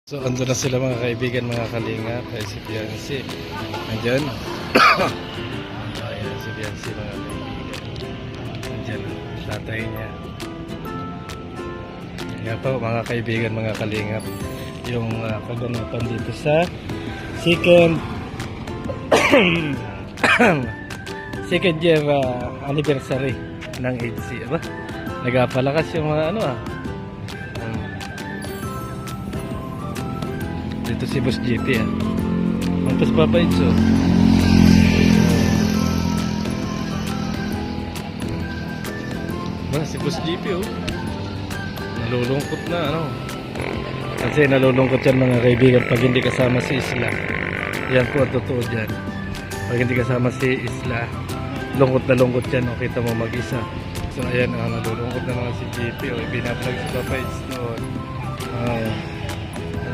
So, ando na sila mga kaibigan, mga kalinga. Kaya si Biancy andyan. Ayan si Biancy, mga kaibigan. Andyan ang tatay niya. Ayan po mga kaibigan, mga kalingap, yung kaganapan dito sa second second year anniversary ng HC. Aba, nagapalakas yung mga dito si Boss JP Tapos Papa Itzo. Si Boss JP nalulungkot na kasi nalulungkot yan mga kaibigan pag hindi kasama si Isla. Yan po ang totoo dyan. Pag hindi kasama si Isla, lungkot na lungkot yan kita mo mag-isa. So ayan, nalulungkot na naman si JP binablog si Papa Itzo.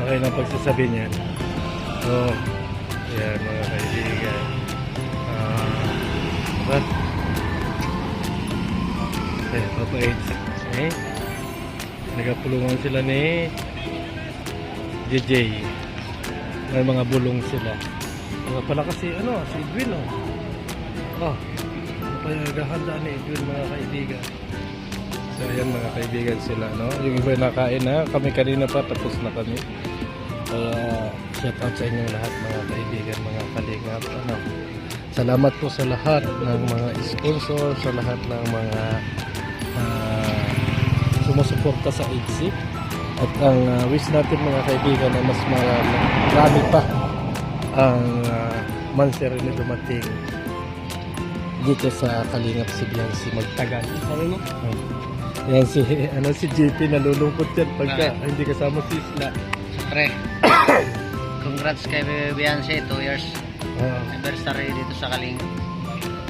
Okay lang pagsasabi niya. Ayan mga kaibigan. Papa Itzo. Nagapulungan sila ni JJ. May mga bulong sila. Pala kasi si Edwin nagahanda ni Edwin mga kaibigan. So ayan mga kaibigan sila yung iba nakain kami kanina pa tapos na kami. Kaya shout out sa inyong lahat mga kaibigan, mga kalingap. Salamat po sa lahat ng mga sponsor, sa lahat ng mga sumusuporta sa HC. At ang wish natin mga kaibigan na mas marami pa ang monster na dumating dito sa Kalingap si Biancy magtagal. Yan si JP nalulungkot yan pagka hindi kasama si Isla. Pre, congrats kay Biancy, 2 years anniversary dito sa Kalingap.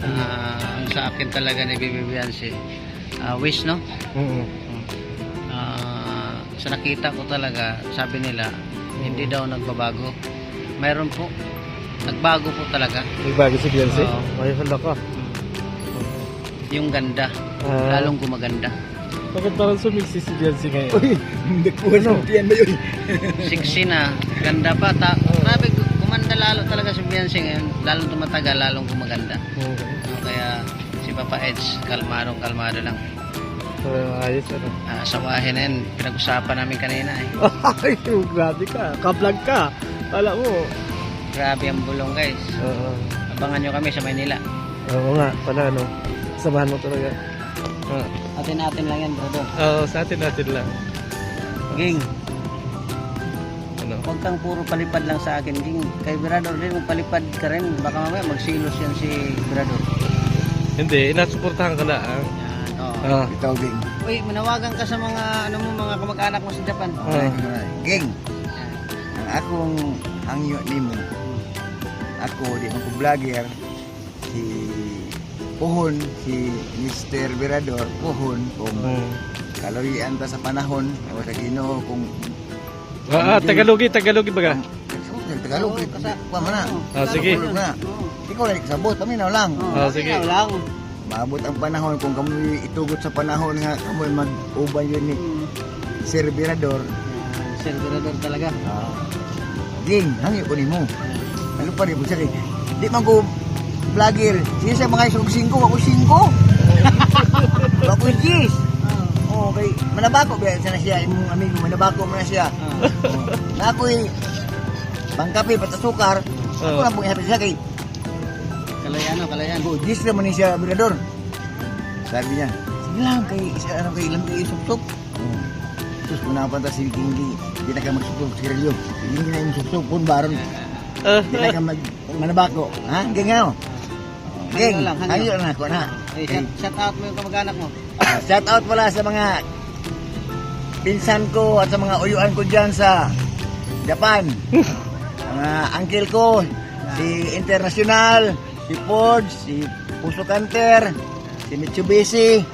Ang sa akin talaga ni Biancy, wish sa nakita ko talaga, sabi nila hindi daw nagbabago. Mayroon po, nagbago po talaga. Nagbago si Biancy? Ay hala ka. Yung ganda, lalong gumaganda. Bakit parang sumiksi si Biancy ngayon? Uy, hindi ko yan ba yun? Sexy na, ganda pa. Grabe, gumanda lalo talaga si Biancy ngayon. Lalong tumatagal, lalong gumaganda. Kaya si Papa Edge, kalmado lang. Ayos Sawahin na yun, pinag-usapan namin kanina Ay, grabe ka, ka-vlog ka. Alam mo. Grabe ang bulong guys. Abangan nyo kami sa Maynila. Oo nga, pala samahan mo talaga. Atin lang yan, brother. Sa atin lang. Ging, huwag kang puro palipad lang sa akin, Ging. Kay Birador din, palipad ka rin. Baka mamaya magsilos yan si Birador. Hindi, inasuportahan ka na. Ikaw, Ging. Uy, manawagan ka sa mga mga kamag-anak mo sa Japan. Ging, ang akong hangyo nimo, ako di man ko vlogger, si Puhon, si Mr. Birador, Puhon, kung kaloyan ta sa panahon, o sa Ginoo kung Tagalogi baga. Tagalog, sige. Ikaw na kasabot, kami na lang. Sige. Maabot ang panahon kung kami itugot sa panahon nga kami mag-uban yun ni Sir Birador. Sir Birador talaga. Ging, hangyo ko nimo. Ano pa rin po siya di man ko vlogger. Sige sa mga isog 5, ako 5. Ako 10. Okay, manabako ba na siya, imong amigo, manabako mo na siya. Na ako'y pangkape, patasukar, ako lang pong ihapit siya kay Kalayan. Gis naman ni siya, Birador. Sabi niya, sige lang, kay ilang kayo suksok. Terus punapanta si Gingi, di na ka magsuksok si Rilyo. Gingi na yung suksok, pun baron. Di na ka manabako. Ha? Geng, Geng, hangyo na ako na. Shout out mo yung kamag-anak mo. Shout out pala sa mga pinsan ko at sa mga uyuan ko dyan sa Japan. Mga uncle ko, si International, si Ford, si Puso Canter, si Mitsubishi,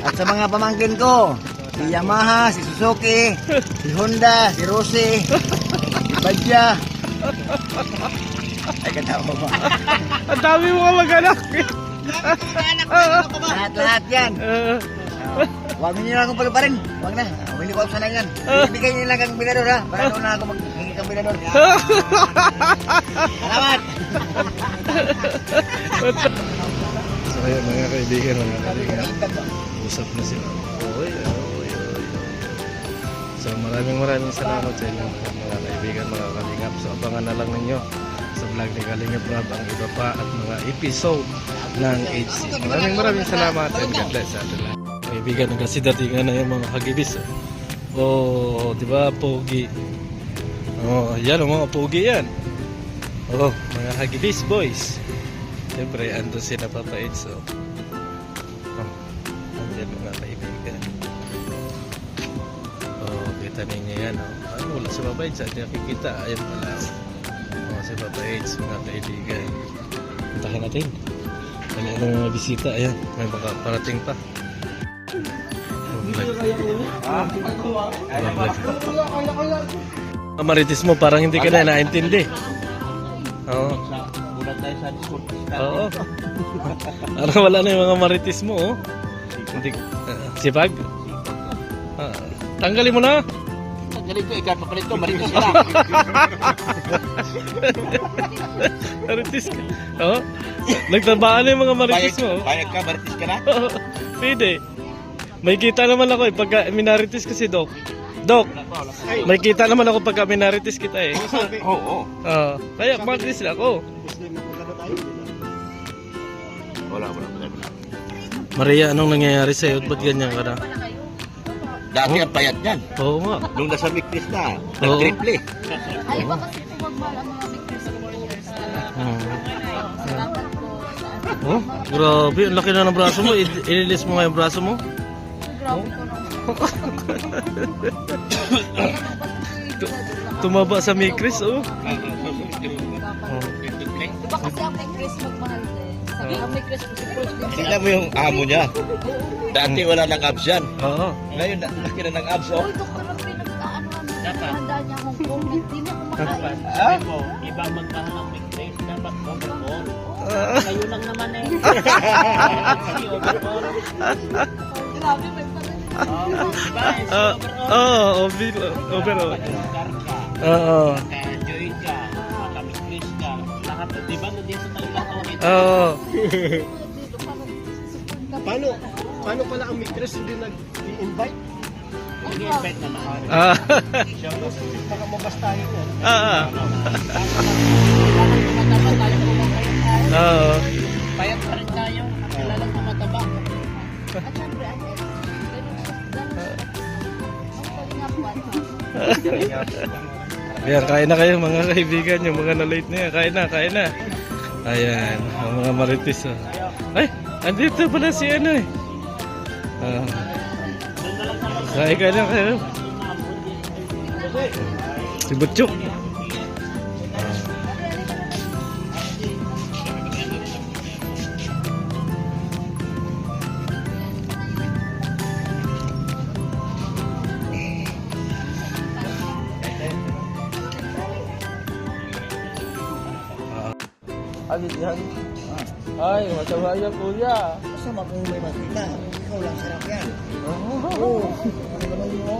at sa mga pamangkin ko, si Yamaha, si Suzuki, si Honda, si Rossi, si Badja. Ay, katawa ba? Ang dami mo mag-anak. Lahat yan. Huwag niyo lang akong paluparin. Huwag na. Hindi ko ako sanay yan. Ibigay niyo lang ang binador ha. Para doon na ako maghingi kang binador. Salamat! So ayun mga kaibigan, usap na sila. Oy. So maraming salamat sa inyo mga kaibigan, mga kalingap. So abangan na lang ninyo sa vlog ni Kalingap Rob ang iba pa at mga episode ng HC. Maraming salamat and God bless sa atin lahat. Kaibigan, kasi datingan na yung mga hagibis. Oh, di ba, pogi. Oh, yan ang mga pogi yan. Oh, mga hagibis boys. Siyempre, ando sila papait. So, andyan mga kaibigan. Oh, kita ninyo yan. Oh. Ano, wala sa papait. Saan niya kikita? Ayan pala. Oh, sa papait, mga kaibigan. Puntahan natin. Ano mga bisita. Ayan, may baka parating pa. Marites mo parang hindi ka na naintindi. Oo. Bulat tayo sa Discord. Oo. Parang wala na yung mga marites mo, oh. Hindi sipag. Tanggalin mo na. Tanggalin ko, ikaw papalit ko, marites ka lang. Marites ka. Oo. Nagtabaan na yung mga marites mo. Bayag ka, marites ka na? Oo. Pwede. May kita naman ako eh, pagka minarites kasi Dok. Dok, may kita naman ako pagka minarites kita eh. Oo. Kaya marites ako. Wala. Maria, anong nangyayari sa'yo? Ba't ganyan ka na? Dati ang payat niyan. Oo nga. Nung nasa Mikris na, Oo. nag-triple. Ay, ba kasi po magmahal ang mga victims warriors Salamat po. Oh, grabe. Ang laki na ng braso mo. Ililis mo nga yung braso mo. Grabe ko naman. Tumaba sa Mikris, oh. Diba kasi ang may Chris magmahal din? Sabi ang may Chris po si Paul din. Tingnan mo yung amo niya. Dati wala nang abs yan. Oo. Ngayon, laki na ng abs, oh. Uy, doktor, ang pinagkaano handa niya Hong Kong. Hindi niya kumakain. Ah? Iba magmahal ng big face, dapat overall. Ah. Kayo lang naman eh. Si overall. Grabe, may pala. Diba? Si Ah, overall. overall. Lugar ka, Oo. ka-enjoy ka, makamiss ka, lahat. Diba nandito tayo lang ako ito? Oo. Dito, Paano pala ang mistress hindi nag-i-invite? Nag-invite naman. Ah. Baka mabas tayo ko. Ah. Mataba tayo kumakain. Oo. Payat pa rin tayo. Kilalang mamataba. at syempre, ang ex. Ang kalingap. Ayan, kain na kayo mga kaibigan, yung mga na-late na yan. Kain na. Ayan, ang mga marites. Oh. Ay, andito pala si ano eh. Kain ka lang kayo. Si Butchok. Ano yan? Ay, masama yan kuya. Masama kung may makita. Ikaw lang sarap yan. Oo. Ano naman mo?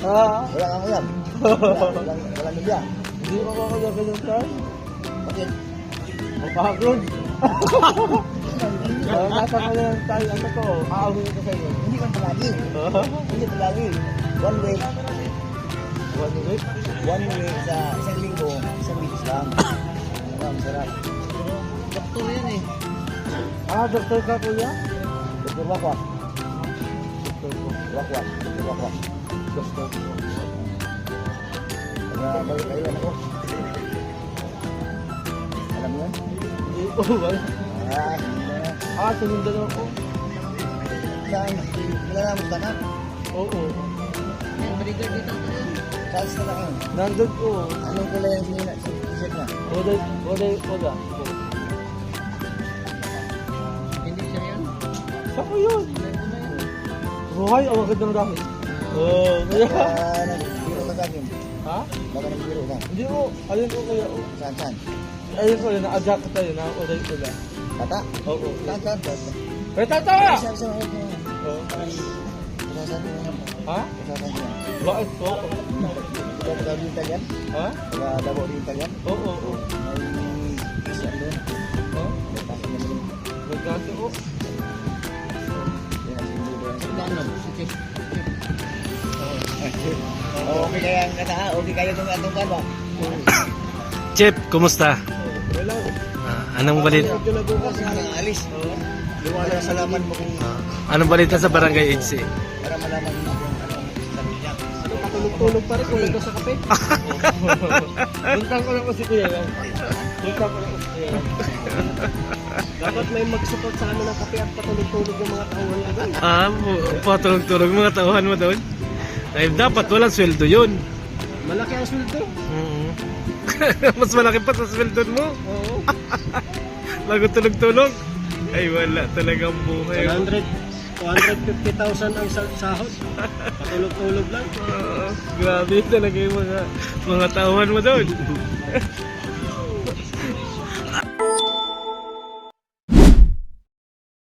Ha? Wala kang ulam. Wala nabya. Hindi mo makakagaling ka? Bakit? Mapagod. Nasa ka lang tayo. Ano to? Aawin ko sa'yo. Hindi man palagi. Hindi palagi. 1 week. 1 week? 1 week sa isang linggo. Isang week lang. Ang sarap. Doktor yan eh. Ah, doktor ka kuya? Dr. Wakwak. Doktor ko. Wakwak. Dr. Wakwak. Doktor ko. Balik kayo ako. Alam mo yan? Hindi ko ba? Ah, hindi na. Ah, sumundan ako. Saan? Kilala mo ba na? Oo. Saan sa lang? Nandun ko. Anong kulay ang t-shirt niya? Oda. Hindi siya yan. Saan ko yun? Buhay, ang agad ng dami. Oo, kaya. Baka nagbiro ka sa akin. Ha? Baka nagbiro ka. Hindi ko, ayun ko kaya. Saan? Ayun ko, na-adjust ko tayo na oday ko lang. Bata? Oo. Saan? Eh, tata! Isa. Ha? Bakit po? Italian? Ha? Dabo di Italian? Oo, oo. May isa doon. Ha? May kaso na doon. Nagkasi ko. Yan ang sinubo yan. Ano? Sige. Okay kaya ang kata, okay kayo itong atong ba? Chip, kumusta? Wala. Anong balita? Medyo nabukas Kasi nga alis. Liwanag sa laman mo kung Anong balita sa Barangay HC? para malaman mo kung anong sabi niya. Ano, patulog-tulog pa rin kung nandun sa kape. Buntang ko lang ko si Kuya Ram. Buntang ko lang ko si Kuya Ram. Dapat may mag-support sa amin ng kape at patulog-tulog yung mga tauhan na doon. Patulog-tulog mga tauhan mo doon. Ay, dapat walang sweldo yun. Malaki ang sweldo. Mas malaki pa sa sweldo mo. Oo. Lago tulog-tulog. Ay, wala talagang buhay. 250,000 ang sahod. Patulog-tulog lang. Grabe talaga yung mga tauhan mo doon.